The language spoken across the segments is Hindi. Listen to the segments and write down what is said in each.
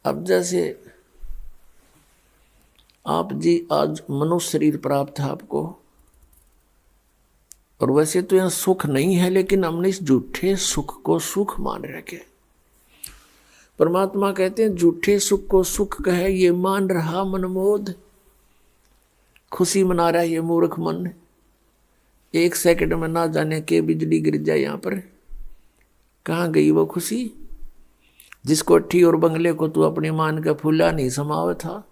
अब जैसे आप जी आज मनुष्य शरीर प्राप्त है आपको, और वैसे तो यहाँ सुख नहीं है, लेकिन हमने इस झूठे सुख को सुख मान रखे। परमात्मा कहते हैं झूठे सुख को सुख कहे ये मान रहा मनमोद, खुशी मना रहा है ये मूर्ख मन। एक सेकंड में ना जाने के बिजली गिर जाए यहाँ पर, कहाँ गई वो खुशी? जिस कोठी और बंगले को तू अपनी मान के फूला नहीं समावे था,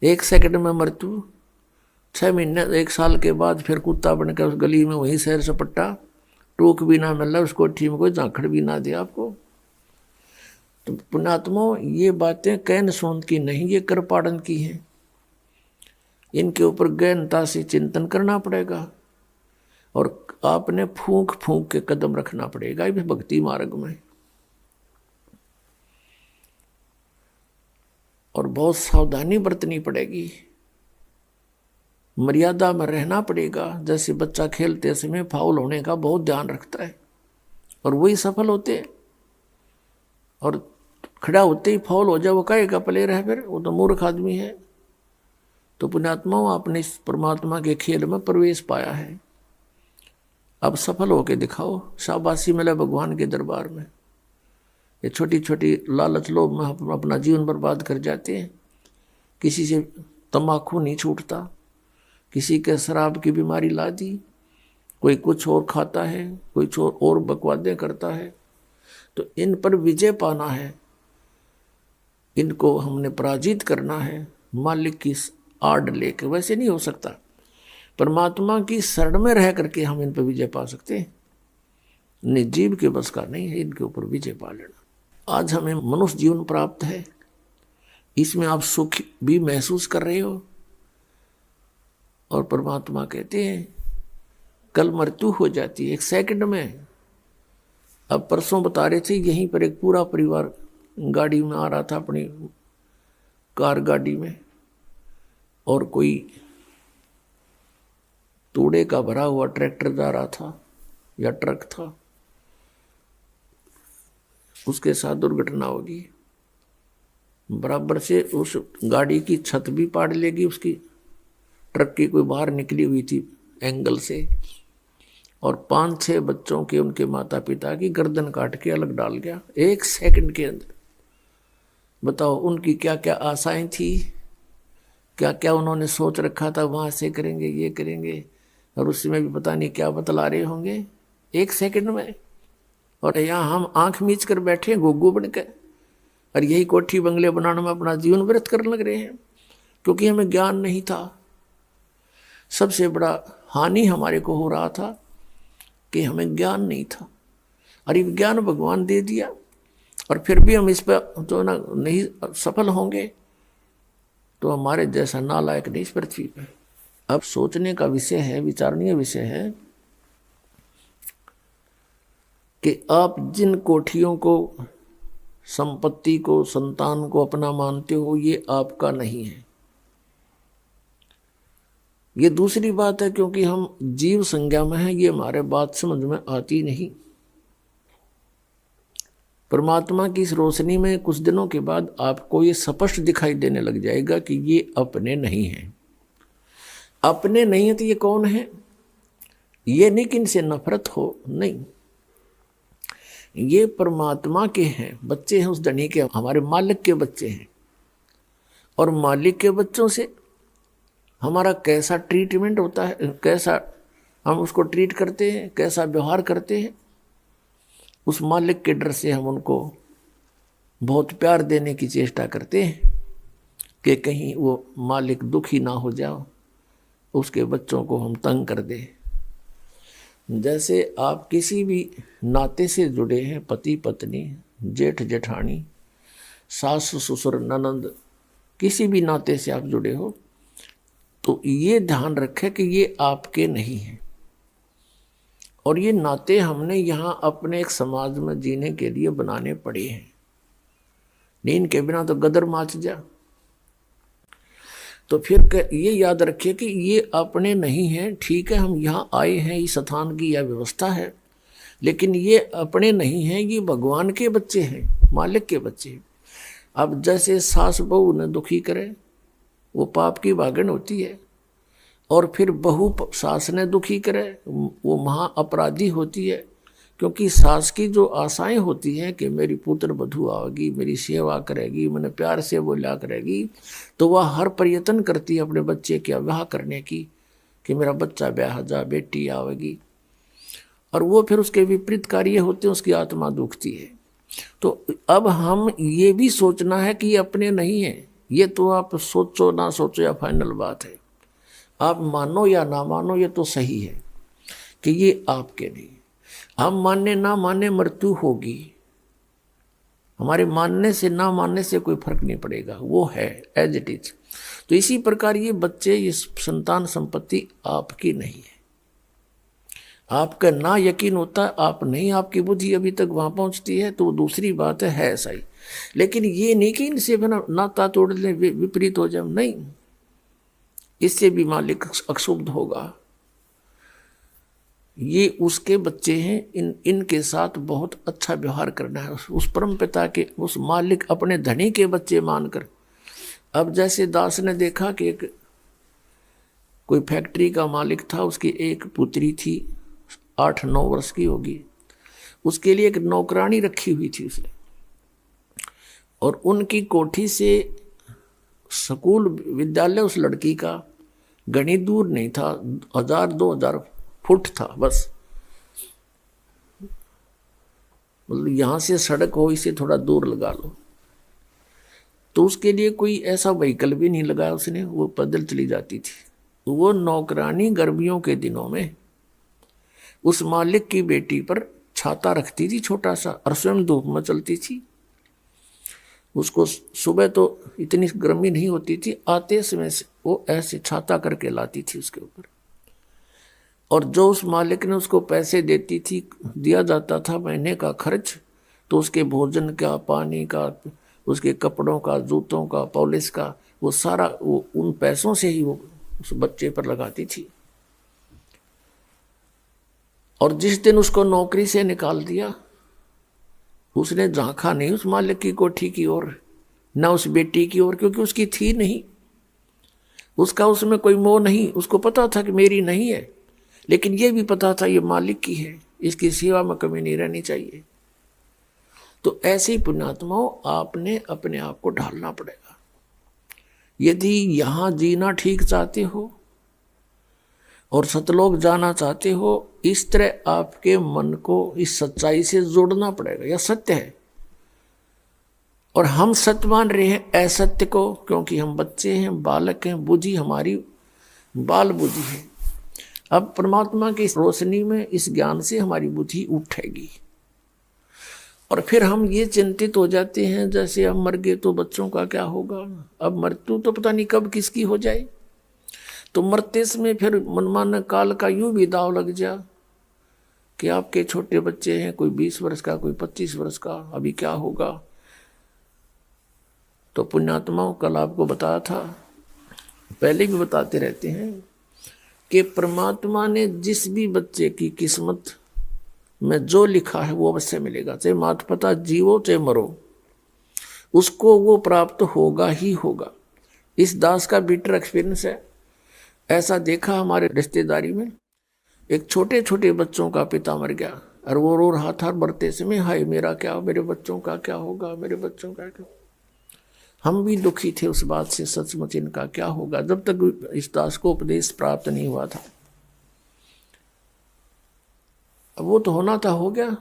एक सेकंड में मृत्यु। 6 महीने 1 साल के बाद फिर कुत्ता बनकर उस गली में वहीं सैर सपट्टा, टोक भी ना मिला, उस कोठी में कोई झांखड़ भी ना दिया आपको। तो पुण्यात्मा ये बातें कैन सोंद की नहीं, ये कृपाणन की हैं। इनके ऊपर गहनता से चिंतन करना पड़ेगा और आपने फूंक फूंक के कदम रखना पड़ेगा इस भक्ति मार्ग में, और बहुत सावधानी बरतनी पड़ेगी, मर्यादा में रहना पड़ेगा। जैसे बच्चा खेलते समय फाउल होने का बहुत ध्यान रखता है और वही सफल होते हैं, और खड़ा होते ही फाउल हो जाए वो कहेगा प्लेयर है, फिर वो तो मूर्ख आदमी है। तो पुण्यात्माओं आपने इस परमात्मा के खेल में प्रवेश पाया है, अब सफल होके दिखाओ, शाबाशी मिले भगवान के दरबार में। ये छोटी छोटी लालच लोभ में हम अपना जीवन बर्बाद कर जाते हैं। किसी से तम्बाकू नहीं छूटता, किसी के शराब की बीमारी ला दी, कोई कुछ और खाता है, कोई और बकवादें करता है। तो इन पर विजय पाना है, इनको हमने पराजित करना है मालिक की आड़ लेके। वैसे नहीं हो सकता, परमात्मा की शरण में रह करके हम इन पर विजय पा सकते हैं। निर्जीव के बस का नहीं है इनके ऊपर विजय पा लेना। आज हमें मनुष्य जीवन प्राप्त है, इसमें आप सुख भी महसूस कर रहे हो, और परमात्मा कहते हैं कल मृत्यु हो जाती है 1 सेकंड में। अब परसों बता रहे थे यहीं पर एक पूरा परिवार गाड़ी में आ रहा था, अपनी कार गाड़ी में, और कोई तूड़े का भरा हुआ ट्रैक्टर जा रहा था या ट्रक था, उसके साथ दुर्घटना होगी। बराबर से उस गाड़ी की छत भी पाड़ लेगी, उसकी ट्रक की कोई बाहर निकली हुई थी एंगल से, और 5-6 बच्चों के उनके माता पिता की गर्दन काट के अलग डाल गया 1 सेकंड के अंदर। बताओ उनकी क्या क्या आशाएं थी, क्या क्या उन्होंने सोच रखा था, वहाँ से करेंगे ये करेंगे, और उसमें भी पता नहीं क्या बतला रहे होंगे 1 सेकंड में। और यहाँ हम आंख मीच कर बैठे गोगो बन के, और यही कोठी बंगले बनाने में अपना जीवन व्यर्थ करने लग रहे हैं, क्योंकि हमें ज्ञान नहीं था। सबसे बड़ा हानि हमारे को हो रहा था कि हमें ज्ञान नहीं था, और ये ज्ञान भगवान दे दिया, और फिर भी हम इस पर तो ना नहीं सफल होंगे, तो हमारे जैसा नालायक नहीं इस पृथ्वी पे। अब सोचने का विषय है, विचारणीय विषय है कि आप जिन कोठियों को, संपत्ति को, संतान को अपना मानते हो, ये आपका नहीं है। ये दूसरी बात है, क्योंकि हम जीव संज्ञा में हैं, ये हमारे बात समझ में आती नहीं। परमात्मा की इस रोशनी में कुछ दिनों के बाद आपको ये स्पष्ट दिखाई देने लग जाएगा कि ये अपने नहीं हैं। अपने नहीं है तो ये कौन है? ये नहीं कि इनसे नफरत हो, नहीं, ये परमात्मा के हैं, बच्चे हैं उस धनी के, हमारे मालिक के बच्चे हैं। और मालिक के बच्चों से हमारा कैसा ट्रीटमेंट होता है, कैसा हम उसको ट्रीट करते हैं, कैसा व्यवहार करते हैं, उस मालिक के डर से हम उनको बहुत प्यार देने की चेष्टा करते हैं कि कहीं वो मालिक दुखी ना हो जाओ, उसके बच्चों को हम तंग कर दें। जैसे आप किसी भी नाते से जुड़े हैं, पति पत्नी, जेठ जेठानी, सास ससुर, ननंद, किसी भी नाते से आप जुड़े हो, तो ये ध्यान रखें कि ये आपके नहीं हैं। और ये नाते हमने यहाँ अपने एक समाज में जीने के लिए बनाने पड़े हैं, नहीं इनके बिना तो गदर माच जा। तो फिर ये याद रखिए कि ये अपने नहीं हैं। ठीक है, हम यहाँ आए हैं, इस स्थान की यह व्यवस्था है, लेकिन ये अपने नहीं हैं, ये भगवान के बच्चे हैं, मालिक के बच्चे हैं। अब जैसे सास बहू ने दुखी करे वो पाप की भागन होती है, और फिर बहू सास ने दुखी करे वो महा अपराधी होती है। क्योंकि सास की जो आशाएं होती हैं कि मेरी पुत्र वधू आएगी, मेरी सेवा करेगी, मैंने प्यार से बोला करेगी, तो वह हर प्रयत्न करती है अपने बच्चे के विवाह करने की कि मेरा बच्चा ब्याह जा, बेटी आवेगी, और वो फिर उसके विपरीत कार्य होते हैं, उसकी आत्मा दुखती है। तो अब हम ये भी सोचना है कि ये अपने नहीं है, ये तो आप सोचो ना सोचो या फाइनल बात है, आप मानो या ना मानो ये तो सही है कि ये आपके नहीं। हम मानने ना माने मृत्यु होगी, हमारे मानने से ना मानने से कोई फर्क नहीं पड़ेगा, वो है एज इट इज। तो इसी प्रकार ये बच्चे, ये संतान संपत्ति आपकी नहीं है। आपका ना यकीन होता है, आप नहीं, आपकी बुद्धि अभी तक वहां पहुंचती है तो वो दूसरी बात है ऐसा ही। लेकिन ये नहीं कि इनसे नाता तोड़ ले, विपरीत हो जाए, नहीं, इससे भी मालिक अक्षुब्ध होगा। ये उसके बच्चे हैं, इनके साथ बहुत अच्छा व्यवहार करना है, उस परम पिता के, उस मालिक अपने धनी के बच्चे मानकर। अब जैसे दास ने देखा कि एक कोई फैक्ट्री का मालिक था, उसकी एक पुत्री थी 8-9 वर्ष की होगी, उसके लिए एक नौकरानी रखी हुई थी उसने, और उनकी कोठी से स्कूल विद्यालय उस लड़की का घनी दूर नहीं था, 1000-2000 फुट था बस, मतलब यहां से सड़क हो, इसे थोड़ा दूर लगा लो। तो उसके लिए कोई ऐसा व्हीकल भी नहीं लगाया उसने, वो पैदल चली जाती थी। तो वो नौकरानी गर्मियों के दिनों में उस मालिक की बेटी पर छाता रखती थी छोटा सा, और स्वयं धूप में चलती थी। उसको सुबह तो इतनी गर्मी नहीं होती थी, आते समय से वो ऐसे छाता करके लाती थी उसके ऊपर, और जो उस मालिक ने उसको पैसे देती थी, दिया जाता था महीने का खर्च, तो उसके भोजन का, पानी का, उसके कपड़ों का, जूतों का, पॉलिश का, वो सारा वो उन पैसों से ही वो उस बच्चे पर लगाती थी। और जिस दिन उसको नौकरी से निकाल दिया, उसने झांका नहीं उस मालिक की कोठी की ओर, ना उस बेटी की ओर, क्योंकि उसकी थी नहीं, उसका उसमें कोई मोह नहीं। उसको पता था कि मेरी नहीं है, लेकिन ये भी पता था ये मालिक की है, इसकी सेवा में कमी नहीं रहनी चाहिए। तो ऐसे ही पुण्यात्माओं, आपने अपने आप को ढालना पड़ेगा। यदि यहां जीना ठीक चाहते हो और सतलोक जाना चाहते हो, इस तरह आपके मन को इस सच्चाई से जोड़ना पड़ेगा। यह सत्य है, और हम सत्य मान रहे हैं असत्य को, क्योंकि हम बच्चे हैं, बालक हैं, बुद्धि हमारी बाल बुद्धि है। अब परमात्मा की रोशनी में, इस ज्ञान से हमारी बुद्धि उठेगी, और फिर हम ये चिंतित हो जाते हैं जैसे हम मर गए तो बच्चों का क्या होगा, अब मृत्यु तो पता नहीं कब किसकी हो जाए। तो मरते समय फिर मनमाना काल का यूं भी दाव लग जा कि आपके छोटे बच्चे हैं, कोई 20 वर्ष का, कोई 25 वर्ष का, अभी क्या होगा। तो पुण्यात्माओं, कल आपको बताया था, पहले भी बताते रहते हैं कि परमात्मा ने जिस भी बच्चे की किस्मत में जो लिखा है वो अवश्य मिलेगा, चाहे माता पिता जीवो चाहे मरो, उसको वो प्राप्त होगा ही होगा। इस दास का बिटर एक्सपीरियंस है। ऐसा देखा हमारे रिश्तेदारी में, एक छोटे छोटे बच्चों का पिता मर गया, और वो रो रहा था मरते समय, हाय मेरा क्या, मेरे बच्चों का क्या होगा, मेरे बच्चों का क्या। हम भी दुखी थे उस बात से, सचमुच इनका क्या होगा, जब तक इस दास को उपदेश प्राप्त नहीं हुआ था। अब वो तो होना था, हो गया,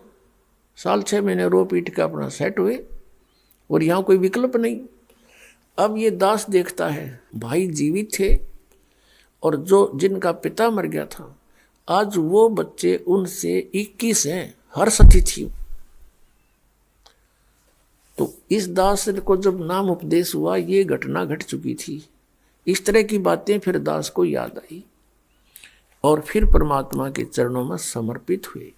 6 महीने रो पीट के अपना सेट हुए, और यहाँ कोई विकल्प नहीं। अब ये दास देखता है भाई जीवित थे, और जो जिनका पिता मर गया था, आज वो बच्चे उनसे 21 हैं, हर्ष थी। तो इस दास को जब नाम उपदेश हुआ, ये घटना घट चुकी थी। इस तरह की बातें फिर दास को याद आई, और फिर परमात्मा के चरणों में समर्पित हुए।